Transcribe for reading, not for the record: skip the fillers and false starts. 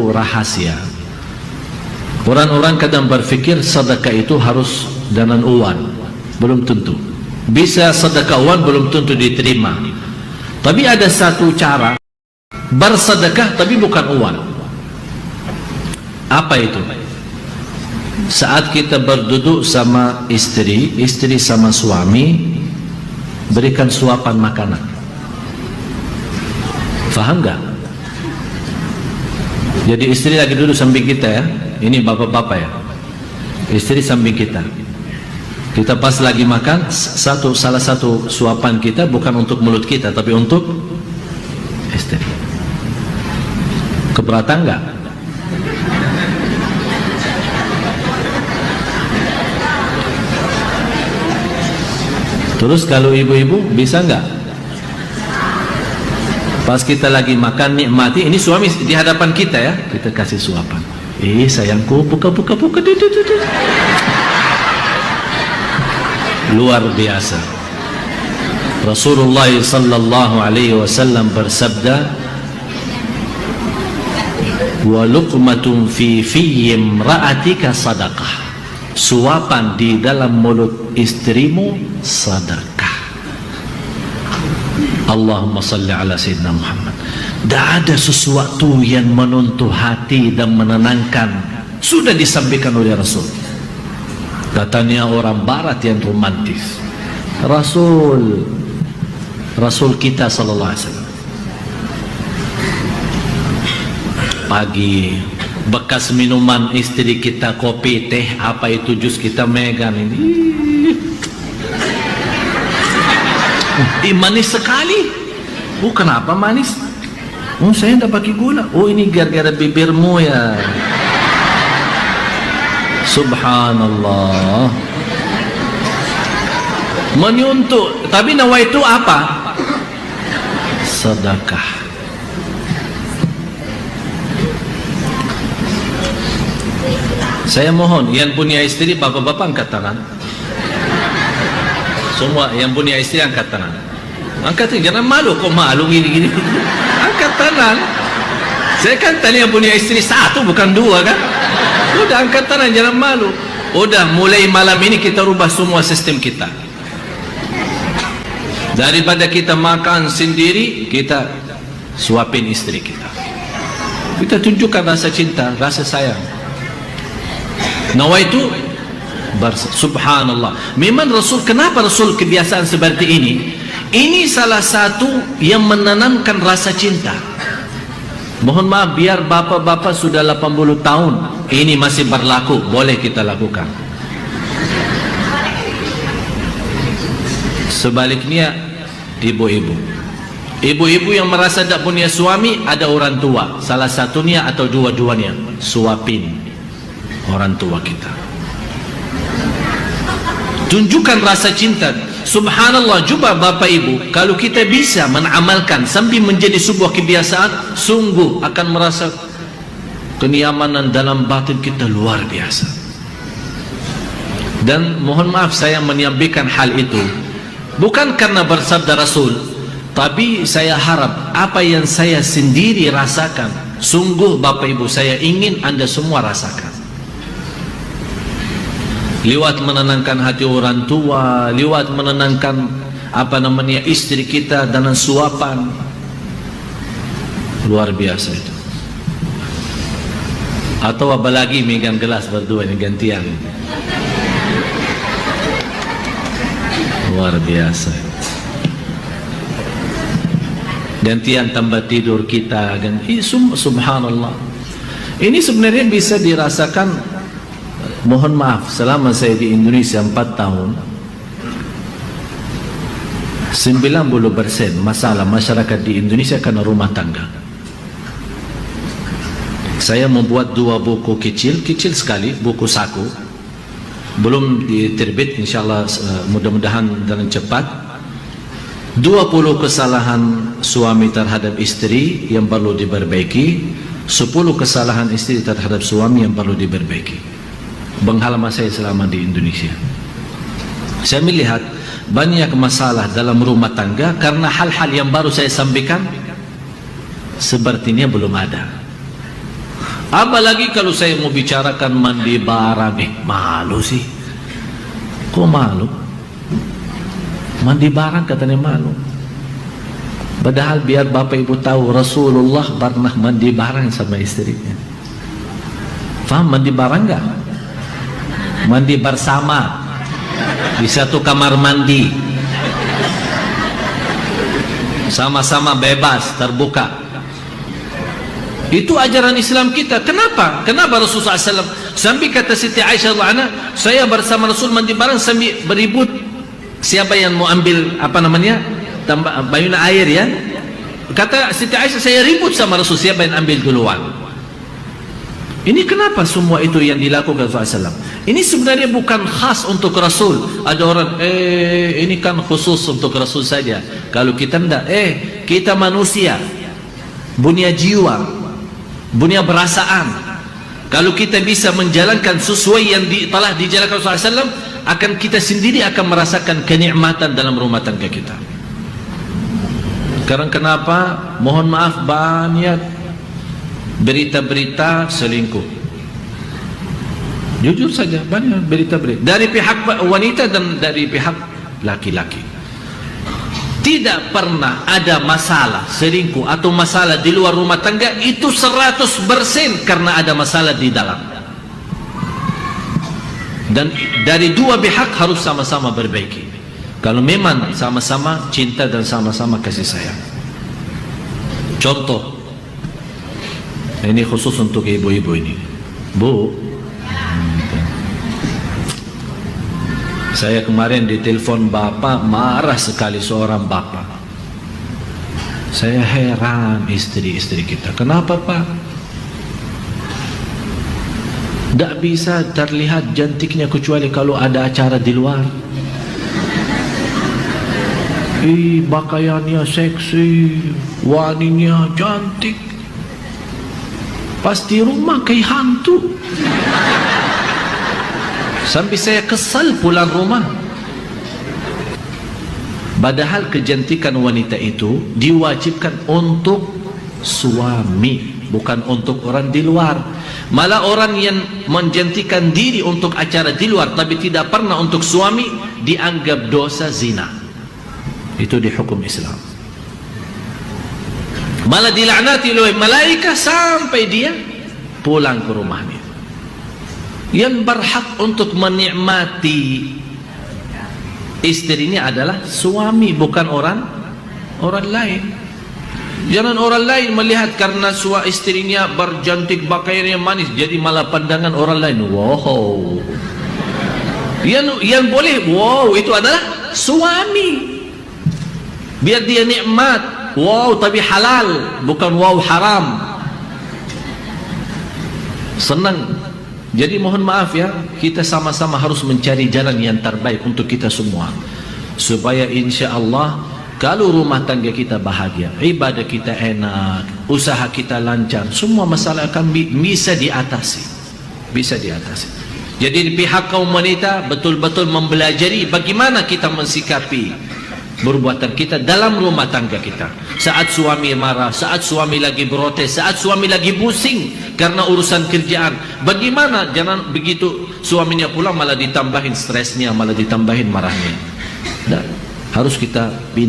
itu rahasia. Orang-orang kadang berpikir sedekah itu harus dengan uang. Belum tentu. Bisa sedekah uang belum tentu diterima. Tapi ada satu cara bersedekah tapi bukan uang. Apa itu? Saat kita berduduk sama istri, istri sama suami, berikan suapan makanan. Faham gak? Jadi istri lagi duduk samping kita ya. Ini bapak-bapak ya. Istri samping kita. Kita pas lagi makan, salah satu suapan kita bukan untuk mulut kita, tapi untuk istri. Keberatan gak? Terus kalau ibu-ibu bisa nggak? Pas kita lagi makan nikmati, ini suami di hadapan kita ya, kita kasih suapan. Sayangku, buka. Luar biasa. Rasulullah sallallahu alaihi wasallam bersabda, "Wa luqmatun fi imra'atika sadaqah." Suapan di dalam mulut istrimu sedekah. Allahumma salli ala sayyidina Muhammad. Tidak ada sesuatu yang menyentuh hati dan menenangkan. Sudah disampaikan oleh Rasul. Katanya orang barat yang romantis. Rasul kita sallallahu alaihi wasallam. Pagi bekas minuman istri kita, kopi, teh, apa itu jus kita megang ini. Manis sekali. Kenapa manis? Saya tidak pakai gula. Ini gara-gara bibirmu ya. Subhanallah. Menyuntuk. Tapi nawa itu apa? Sedekah. Saya mohon, yang punya istri, bapak-bapak angkat tangan. Semua yang punya istri angkat tangan. Angkat tangan, jangan malu. Kok malu gini-gini? Angkat tangan. Saya kan tadi yang punya istri satu, bukan dua kan? Udah angkat tangan, jangan malu. Udah, mulai malam ini kita rubah semua sistem kita. Daripada kita makan sendiri, kita suapin istri kita. Kita tunjukkan rasa cinta, rasa sayang. Nawa itu subhanallah. Memang Rasul, kenapa Rasul kebiasaan seperti ini? Ini salah satu yang menanamkan rasa cinta. Mohon maaf, biar bapak-bapak sudah 80 tahun ini masih berlaku, boleh kita lakukan. Sebaliknya ibu-ibu yang merasa tak punya suami, ada orang tua, salah satunya atau dua-duanya, suapin orang tua kita. Tunjukkan rasa cinta. Subhanallah, coba bapak ibu, kalau kita bisa mengamalkan sambil menjadi sebuah kebiasaan, sungguh akan merasa kenyamanan dalam batin kita luar biasa. Dan mohon maaf saya menyampaikan hal itu bukan karena bersabda Rasul, tapi saya harap apa yang saya sendiri rasakan, sungguh bapak ibu saya ingin anda semua rasakan. Lewat menenangkan hati orang tua, lewat menenangkan istri kita dengan suapan, luar biasa itu. Atau apalagi megang gelas berdua ini gantian, luar biasa. Gantian tempat tidur kita, subhanallah. Ini sebenarnya bisa dirasakan. Mohon maaf, selama saya di Indonesia 4 tahun, 90% masalah masyarakat di Indonesia karena rumah tangga. Saya membuat 2 buku kecil sekali, buku saku, belum diterbit, insyaallah mudah-mudahan dengan cepat. 20 kesalahan suami terhadap istri yang perlu diperbaiki, 10 kesalahan istri terhadap suami yang perlu diperbaiki. Pengalaman saya selama di Indonesia, saya melihat banyak masalah dalam rumah tangga karena hal-hal yang baru saya sampaikan sepertinya belum ada. Apalagi kalau saya mau bicarakan mandi barang, malu sih. Kok malu? Mandi barang katanya malu. Padahal biar bapak ibu tahu, Rasulullah pernah mandi barang sama istrinya. Faham mandi barang enggak? Mandi bersama di satu kamar mandi, sama-sama bebas, terbuka. Itu ajaran Islam kita. Kenapa? Kenapa Rasulullah SAW sambil kata Siti Aisyah radhiyallahu anha, saya bersama Rasul mandi bareng sambil beribut siapa yang mau ambil bayuna air ya. Kata Siti Aisyah, saya ribut sama Rasul siapa yang ambil duluan. Ini kenapa semua itu yang dilakukan Rasulullah SAW? Ini sebenarnya bukan khas untuk Rasul. Ada orang, ini kan khusus untuk Rasul saja. Kalau kita tidak, kita manusia, punya jiwa, punya perasaan. Kalau kita bisa menjalankan sesuai yang telah dijalankan Rasulullah SAW, akan kita sendiri akan merasakan kenikmatan dalam rumah tangga kita. Sekarang kenapa? Mohon maaf, banyak berita-berita selingkuh. Jujur saja, banyak berita-berita dari pihak wanita dan dari pihak laki-laki. Tidak pernah ada masalah selingkuh atau masalah di luar rumah tangga itu 100% karena ada masalah di dalam. Dan dari dua pihak harus sama-sama berbaiki. Kalau memang sama-sama cinta dan sama-sama kasih sayang. Contoh, ini khusus untuk ibu-ibu ini. Bu, saya kemarin ditelepon bapak, marah sekali seorang bapak. Saya heran istri-istri kita. Kenapa pak? Tidak bisa terlihat cantiknya kecuali kalau ada acara di luar. Pakaiannya seksi, wanginya cantik. Pasti rumah kayak hantu. Sampai saya kesal pulang rumah. Padahal kecantikan wanita itu diwajibkan untuk suami, bukan untuk orang di luar. Malah orang yang menjantikan diri untuk acara di luar tapi tidak pernah untuk suami dianggap dosa zina. Itu di hukum Islam. Malah dilaknati oleh malaikat sampai dia pulang ke rumahnya. Yang berhak untuk menikmati istrinya adalah suami, bukan orang lain. Jangan orang lain melihat karena istrinya bercantik, pakaiannya manis, jadi malah pandangan orang lain. Wow. Yang boleh, wow, itu adalah suami. Biar dia nikmat. Wow, tapi halal, bukan wow haram. Senang. Jadi mohon maaf ya, kita sama-sama harus mencari jalan yang terbaik untuk kita semua. Supaya insya Allah kalau rumah tangga kita bahagia, ibadah kita enak, usaha kita lancar, semua masalah akan bisa diatasi. Bisa diatasi. Jadi di pihak kaum wanita betul-betul mempelajari bagaimana kita mensikapi perbuatan kita dalam rumah tangga kita. Saat suami marah, saat suami lagi protes, saat suami lagi pusing karena urusan kerjaan, bagaimana jangan begitu suaminya pulang malah ditambahin stresnya, malah ditambahin marahnya. Nah, harus kita